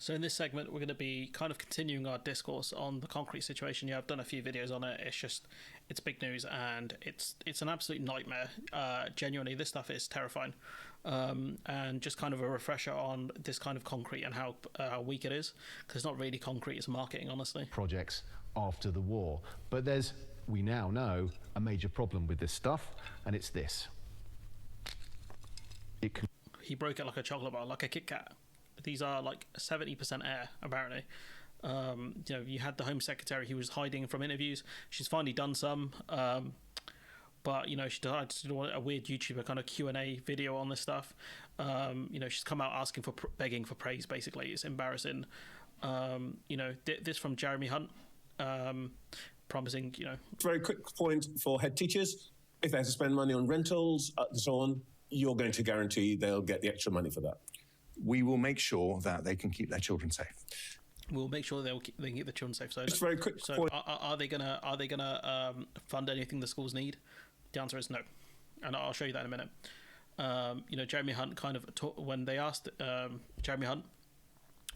So in this segment, we're going to be kind of continuing our discourse on the concrete situation. Yeah, I've done a few videos on it. It's big news, and it's an absolute nightmare. Genuinely, this stuff is terrifying. And just kind of a refresher on this kind of concrete and how weak it is, because it's not really concrete, it's marketing, honestly. Projects after the war. But we now know, a major problem with this stuff, and it's this. He broke it like a chocolate bar, like a Kit Kat. These are like 70% air, apparently. You had the Home Secretary who was hiding from interviews. She's finally done some, but she decided to do a weird YouTuber kind of Q&A video on this stuff. She's come out asking begging for praise. Basically, it's embarrassing. This from Jeremy Hunt, promising. Very quick point for head teachers: if they have to spend money on rentals and so on, you're going to guarantee they'll get the extra money for that. We will make sure that they can keep their children safe. We'll make sure they can keep their children safe. So, it's very quick. So, are they gonna fund anything the schools need? The answer is no, and I'll show you that in a minute. Jeremy Hunt kind of when they asked Jeremy Hunt,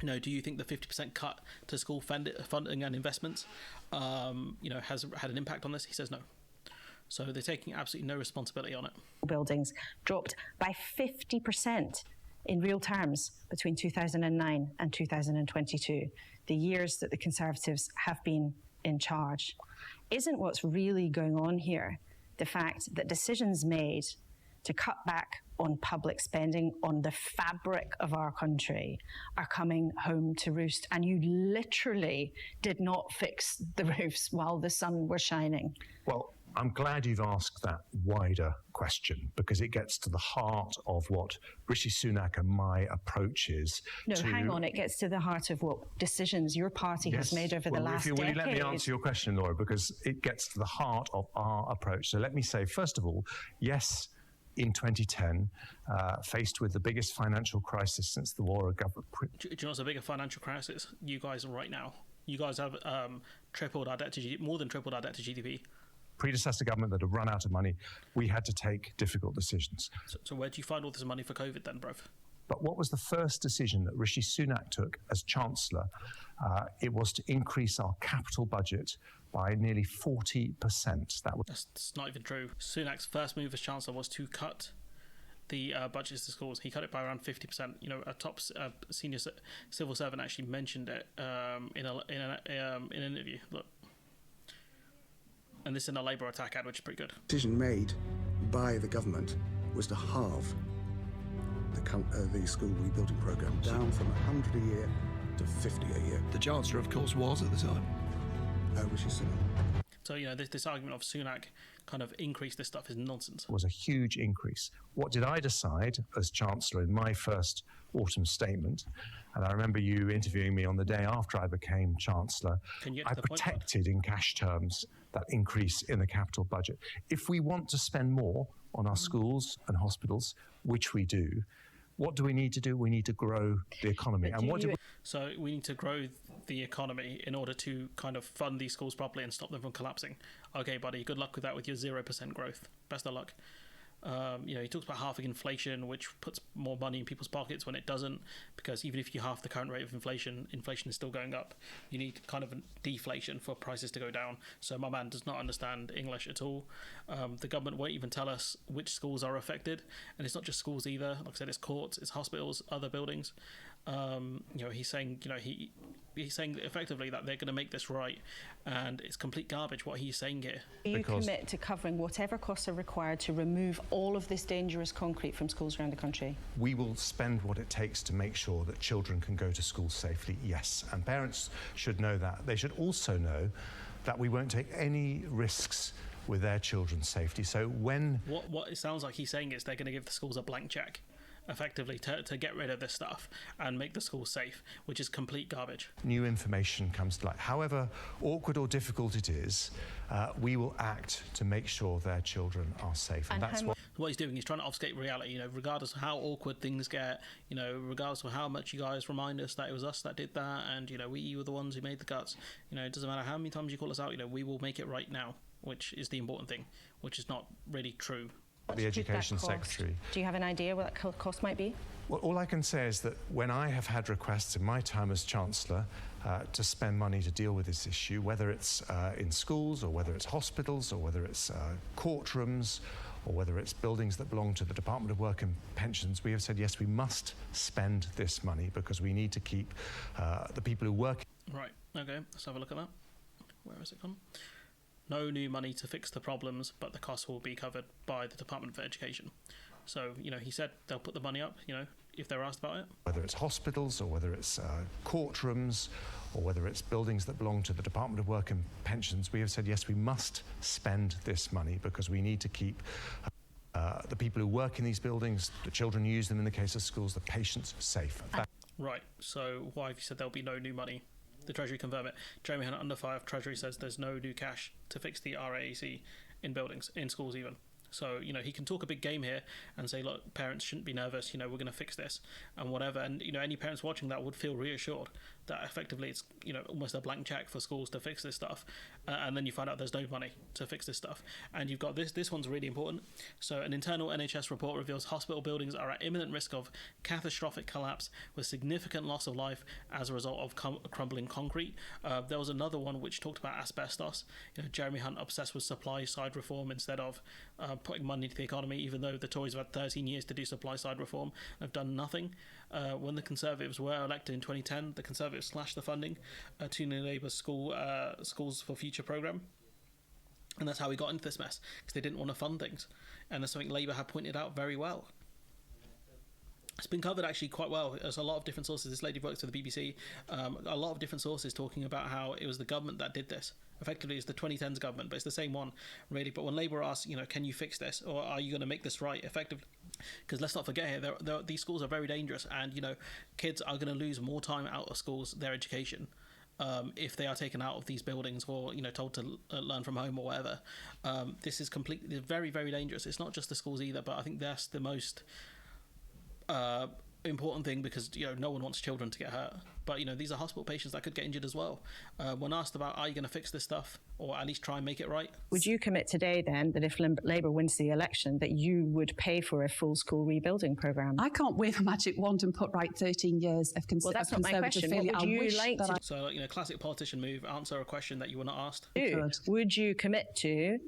do you think the 50% cut to school funding and investments, has had an impact on this? He says no. So they're taking absolutely no responsibility on it. Buildings dropped by 50%. In real terms, between 2009 and 2022, the years that the Conservatives have been in charge. Isn't what's really going on here the fact that decisions made to cut back on public spending on the fabric of our country are coming home to roost, and you literally did not fix the roofs while the sun was shining? Well, I'm glad you've asked that wider question, because it gets to the heart of what Rishi Sunak and my approach is. No, hang on. It gets to the heart of what decisions your party has made over the last decade. If you really let me answer your question, Laura, because it gets to the heart of our approach. So let me say, first of all, yes, in 2010, faced with the biggest financial crisis since the war of government. Do you know what's a bigger financial crisis? You guys are right now. You guys have tripled our debt to GDP, more than tripled our debt to GDP. Predecessor government that had run out of money, we had to take difficult decisions. So where do you find all this money for COVID then, bruv? But what was the first decision that Rishi Sunak took as Chancellor? It was to increase our capital budget by nearly 40%. That's not even true. Sunak's first move as Chancellor was to cut the budgets to schools. He cut it by around 50%. A top senior civil servant actually mentioned it in an interview. Look. And this is in a Labour attack ad, which is pretty good. The decision made by the government was to halve the school rebuilding programme, down from 100 a year to 50 a year. The Chancellor, of course, was at the time. Rishi Sunak. So, this argument of Sunak kind of increased this stuff is nonsense. It was a huge increase. What did I decide as Chancellor in my first autumn statement? And I remember you interviewing me on the day after I became Chancellor. I protected in cash terms that increase in the capital budget. If we want to spend more on our schools and hospitals, which we do, what do we need to do? We need to grow the economy. So we need to grow the economy in order to kind of fund these schools properly and stop them from collapsing. Okay, buddy, good luck with that with your 0% growth. Best of luck. He talks about halving inflation, which puts more money in people's pockets when it doesn't, because even if you halve the current rate of inflation is still going up. You need kind of a deflation for prices to go down. So my man does not understand English at all. The government won't even tell us which schools are affected, and it's not just schools either. Like I said, it's courts, it's hospitals, other buildings. He's saying, he's saying effectively that they're going to make this right, and it's complete garbage what he's saying here. You commit to covering whatever costs are required to remove all of this dangerous concrete from schools around the country? We will spend what it takes to make sure that children can go to school safely, yes. And parents should know that. They should also know that we won't take any risks with their children's safety. So when... What it sounds like he's saying is they're going to give the schools a blank check, effectively, to get rid of this stuff and make the schools safe, which is complete garbage. New information comes to light. However awkward or difficult it is, we will act to make sure their children are safe. And that's what he's doing. He's trying to obfuscate reality, regardless of how awkward things get, regardless of how much you guys remind us that it was us that did that, and, we were the ones who made the cuts. It doesn't matter how many times you call us out, we will make it right now, which is the important thing, which is not really true. The Education Secretary. Do you have an idea what that cost might be? Well, all I can say is that when I have had requests in my time as Chancellor to spend money to deal with this issue, whether it's in schools or whether it's hospitals or whether it's courtrooms or whether it's buildings that belong to the Department of Work and Pensions, we have said, yes, we must spend this money because we need to keep the people who work. Right, okay, let's have a look at that. Where has it gone? No new money to fix the problems, but the costs will be covered by the Department for Education. So, he said they'll put the money up, if they're asked about it. Whether it's hospitals or whether it's courtrooms or whether it's buildings that belong to the Department of Work and Pensions, we have said, yes, we must spend this money because we need to keep the people who work in these buildings, the children who use them in the case of schools, the patients safe. Right, so why have you said there'll be no new money? The Treasury confirm it. Jeremy Hunt under fire of Treasury says there's no new cash to fix the RAAC in buildings, in schools even. So, he can talk a big game here and say, look, parents shouldn't be nervous, we're going to fix this and whatever. And, any parents watching that would feel reassured that effectively it's, almost a blank check for schools to fix this stuff. And then you find out there's no money to fix this stuff. And you've got this one's really important. So an internal NHS report reveals hospital buildings are at imminent risk of catastrophic collapse with significant loss of life as a result of crumbling concrete. There was another one which talked about asbestos. Jeremy Hunt obsessed with supply side reform instead of putting money into the economy, even though the Tories have had 13 years to do supply side reform and have done nothing. When the Conservatives were elected in 2010, the Conservatives slashed the funding to the Labour Schools for Future programme. And that's how we got into this mess, because they didn't want to fund things. And that's something Labour have pointed out very well. It's been covered actually quite well. There's a lot of different sources. This lady works for the BBC. A lot of different sources talking about how it was the government that did this. Effectively, it's the 2010s government, but it's the same one, really. But when Labour asks, can you fix this, or are you going to make this right, effectively? Because let's not forget here, these schools are very dangerous, and kids are going to lose more time out of schools, their education, if they are taken out of these buildings or told to learn from home or whatever. This is completely very, very dangerous. It's not just the schools either, but I think that's the most important thing, because no one wants children to get hurt, but these are hospital patients that could get injured as well. When asked about, are you going to fix this stuff or at least try and make it right, would you commit today then that if Labour wins the election that you would pay for a full school rebuilding programme? I can't wave a magic wand and put right 13 years of well, that's not my question. What would you like to do? So classic politician move, answer a question that you were not asked. Would you commit to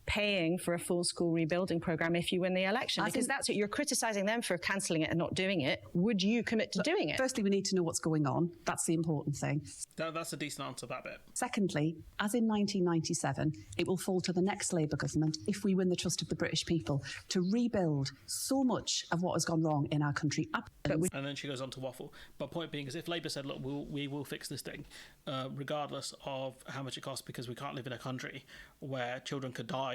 paying for a full school rebuilding programme if you win the election? Because that's what you're criticising them for, cancelling it and not doing it. Would you commit to doing it? Firstly, we need to know what's going on. That's the important thing. That's a decent answer, that bit. Secondly, as in 1997, it will fall to the next Labour government, if we win the trust of the British people, to rebuild so much of what has gone wrong in our country. And then she goes on to waffle. But point being is, if Labour said, look, we will fix this thing, regardless of how much it costs, because we can't live in a country where children could die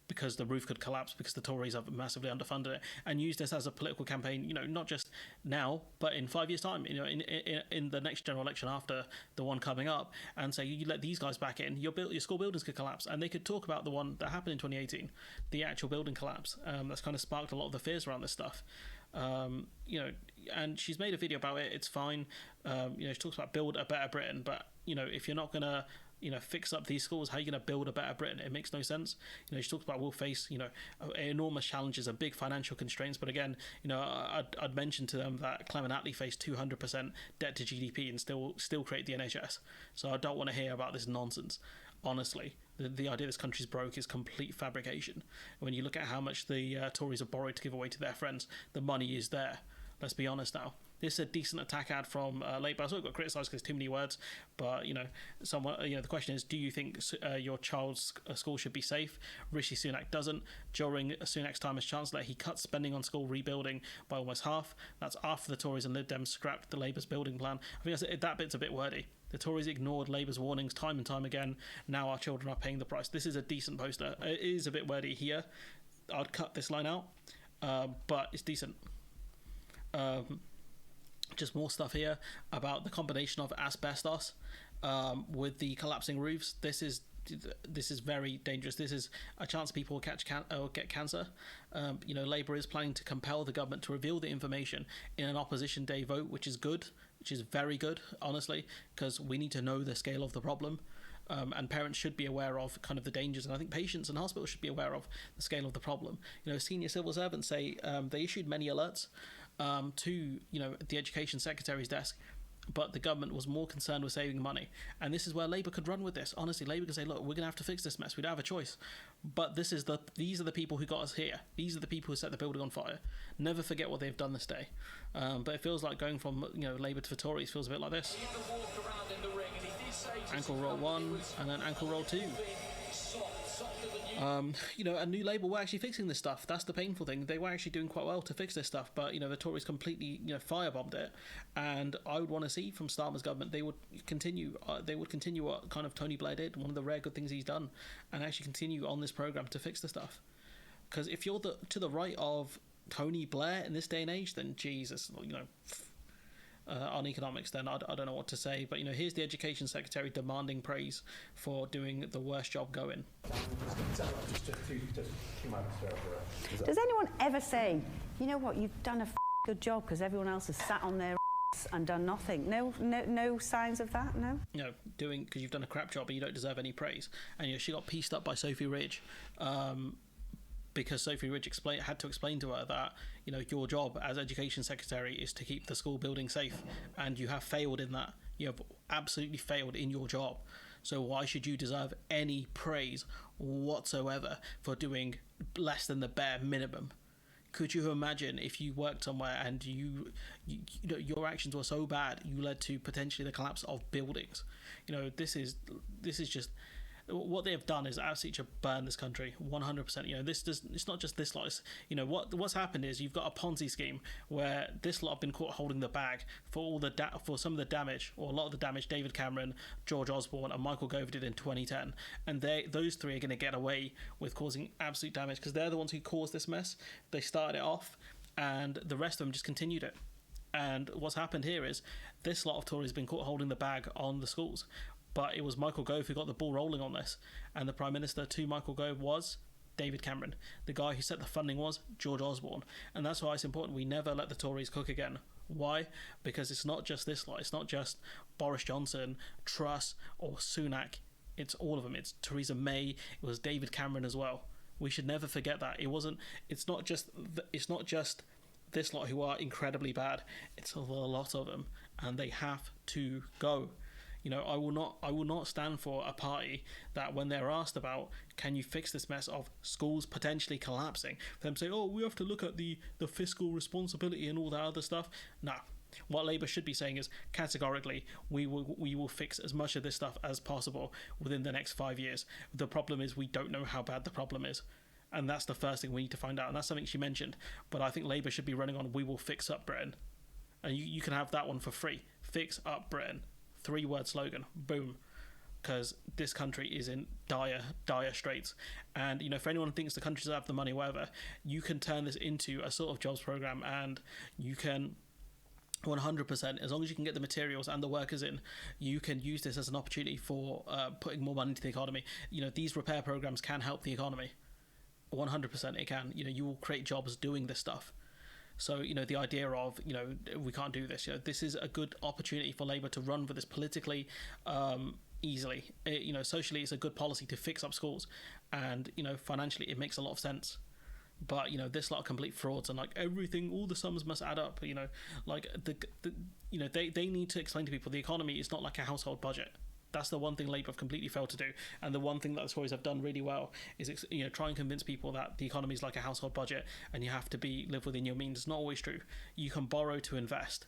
because the roof could collapse because the Tories have massively underfunded it, and use this as a political campaign, not just now, but in 5 years' time, in the next general election after the one coming up, and say, you let these guys back in, your school buildings could collapse, and they could talk about the one that happened in 2018, the actual building collapse. That's kind of sparked a lot of the fears around this stuff. And she's made a video about it. It's fine. She talks about build a better Britain, but if you're not gonna fix up these schools, how are you going to build a better Britain? It makes no sense. She talks about we'll face, enormous challenges and big financial constraints. But again, I'd mentioned to them that Clement Attlee faced 200% debt to GDP and still create the NHS. So I don't want to hear about this nonsense. Honestly, the idea this country's broke is complete fabrication. When you look at how much the Tories have borrowed to give away to their friends, the money is there. Let's be honest now. This is a decent attack ad from Labour. I sort of got criticised because too many words, but someone, the question is, do you think your child's school should be safe? Rishi Sunak doesn't. During Sunak's time as Chancellor, he cut spending on school rebuilding by almost half. That's after the Tories and Lib Dems scrapped the Labour's building plan. I think that bit's a bit wordy. The Tories ignored Labour's warnings time and time again. Now our children are paying the price. This is a decent poster. It is a bit wordy here. I'd cut this line out, but it's decent. Just more stuff here about the combination of asbestos with the collapsing roofs. This is very dangerous. This is a chance people will get cancer. Labour is planning to compel the government to reveal the information in an opposition day vote, which is good, which is very good, honestly, because we need to know the scale of the problem. and parents should be aware of kind of the dangers, and I think patients and hospitals should be aware of the scale of the problem. Senior civil servants say they issued many alerts to the Education Secretary's desk, but the government was more concerned with saving money. And this is where Labour could run with this. Honestly, Labour could say, look, we're going to have to fix this mess. We don't have a choice. But these are the people who got us here. These are the people who set the building on fire. Never forget what they've done this day. But it feels like going from Labour to the Tories feels a bit like this. Ankle roll 1 and then ankle roll 2. A New Labour were actually fixing this stuff. That's the painful thing. They were actually doing quite well to fix this stuff, but the Tories completely firebombed it. And I would want to see from Starmer's government they would continue what kind of Tony Blair did, one of the rare good things he's done, and actually continue on this programme to fix the stuff. Because if you're to the right of Tony Blair in this day and age, then Jesus, on economics, then I don't know what to say. But here's the Education Secretary demanding praise for doing the worst job going. Does anyone ever say, you know what, you've done a good job because everyone else has sat on their and done nothing? No signs of that. No. Doing because you've done a crap job and you don't deserve any praise. And she got pieced up by Sophie Ridge. Because Sophie Ridge had to explain to her that your job as Education Secretary is to keep the school building safe, and you have failed in that. You have absolutely failed in your job. So why should you deserve any praise whatsoever for doing less than the bare minimum? Could you imagine if you worked somewhere and your actions were so bad you led to potentially the collapse of buildings? This is just. What they have done is absolutely burn this country 100%. It's not just this lot. It's, what's happened is you've got a Ponzi scheme where this lot have been caught holding the bag for for some of the damage, or a lot of the damage David Cameron, George Osborne and Michael Gove did in 2010, and those three are going to get away with causing absolute damage because they're the ones who caused this mess. They started it off and the rest of them just continued it. And what's happened here is this lot of Tories have been caught holding the bag on the schools. But it was Michael Gove who got the ball rolling on this. And the Prime Minister to Michael Gove was David Cameron. The guy who set the funding was George Osborne. And that's why it's important we never let the Tories cook again. Why? Because it's not just this lot. It's not just Boris Johnson, Truss or Sunak. It's all of them. It's Theresa May. It was David Cameron as well. We should never forget that. It's not just this lot who are incredibly bad. It's a lot of them. And they have to go. I will not stand for a party that when they're asked about can you fix this mess of schools potentially collapsing, for them say, oh, we have to look at the fiscal responsibility and all that other stuff. No. What Labour should be saying is categorically we will fix as much of this stuff as possible within the next 5 years. The problem is we don't know how bad the problem is. And that's the first thing we need to find out. And that's something she mentioned. But I think Labour should be running on we will fix up Britain. And you can have that one for free. Fix up Britain. 3-word slogan, boom, because this country is in dire straits. And for anyone who thinks the country doesn't have the money, whatever, you can turn this into a sort of jobs program, and you can 100%, as long as you can get the materials and the workers in, you can use this as an opportunity for putting more money into the economy. These repair programs can help the economy 100%. It can. You will create jobs doing this stuff. So, the idea of, we can't do this, this is a good opportunity for Labour to run for this politically easily. Socially, it's a good policy to fix up schools. And, financially, it makes a lot of sense. But, this lot of complete frauds and, everything, all the sums must add up, they need to explain to people the economy is not like a household budget. That's the one thing Labour have completely failed to do. And the one thing that the Tories have done really well is, try and convince people that the economy is like a household budget and you have to live within your means. It's not always true. You can borrow to invest,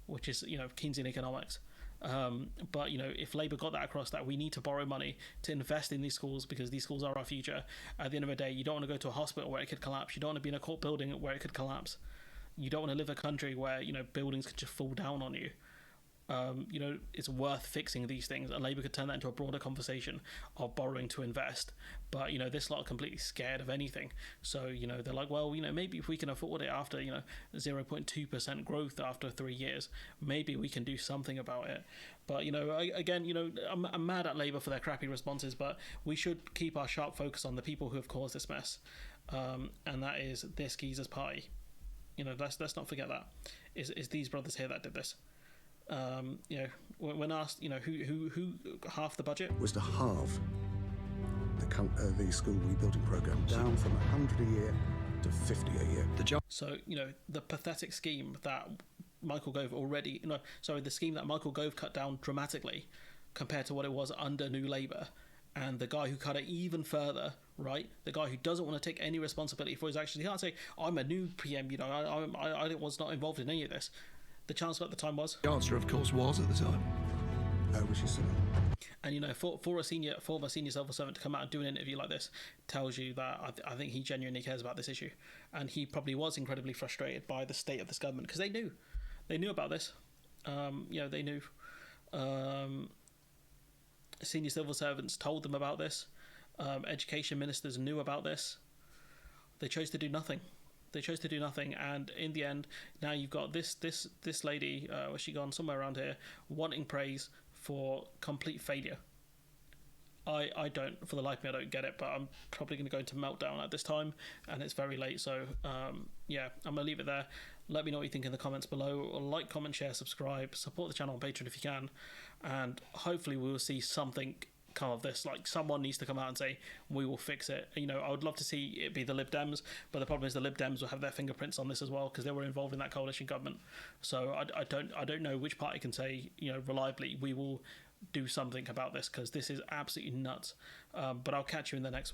which is, Keynesian economics. But, if Labour got that across, that we need to borrow money to invest in these schools because these schools are our future. At the end of the day, you don't want to go to a hospital where it could collapse. You don't want to be in a court building where it could collapse. You don't want to live in a country where, buildings could just fall down on you. It's worth fixing these things, and Labour could turn that into a broader conversation of borrowing to invest. But this lot are completely scared of anything. So they're like, well, maybe if we can afford it after 0.2% growth after 3 years, maybe we can do something about it. But I'm mad at Labour for their crappy responses, but we should keep our sharp focus on the people who have caused this mess, and that is this geezer's party. Let's not forget that it's these brothers here that did this. You know, when asked, you know, who half the budget was to halve the school rebuilding programme down from 100 a year to 50 a year. So, you know, the pathetic scheme that Michael Gove the scheme that Michael Gove cut down dramatically compared to what it was under New Labour, and the guy who cut it even further, right? The guy who doesn't want to take any responsibility for his actions. He can't say, I'm a new PM, you know, I was not involved in any of this. The Chancellor at the time was. The answer, of course, was at the time. Rishi Sunak. And, you know, for a former senior civil servant to come out and do an interview like this tells you that I think he genuinely cares about this issue. And he probably was incredibly frustrated by the state of this government, because they knew about this. You know, they knew. Senior civil servants told them about this. Education ministers knew about this. They chose to do nothing. And in the end, now you've got this lady, where's she gone? Somewhere around here, wanting praise for complete failure. I don't, for the life of me, I don't get it, but I'm probably going to go into meltdown at this time, and it's very late, so yeah, I'm going to leave it there. Let me know what you think in the comments below. Like, comment, share, subscribe, support the channel on Patreon if you can, and hopefully we will see something come of this. Like, someone needs to come out and say, we will fix it. You know, I would love to see it be the Lib Dems, but the problem is the Lib Dems will have their fingerprints on this as well, because they were involved in that coalition government. So I don't know which party can say, you know, reliably, we will do something about this, because this is absolutely nuts. But I'll catch you in the next one.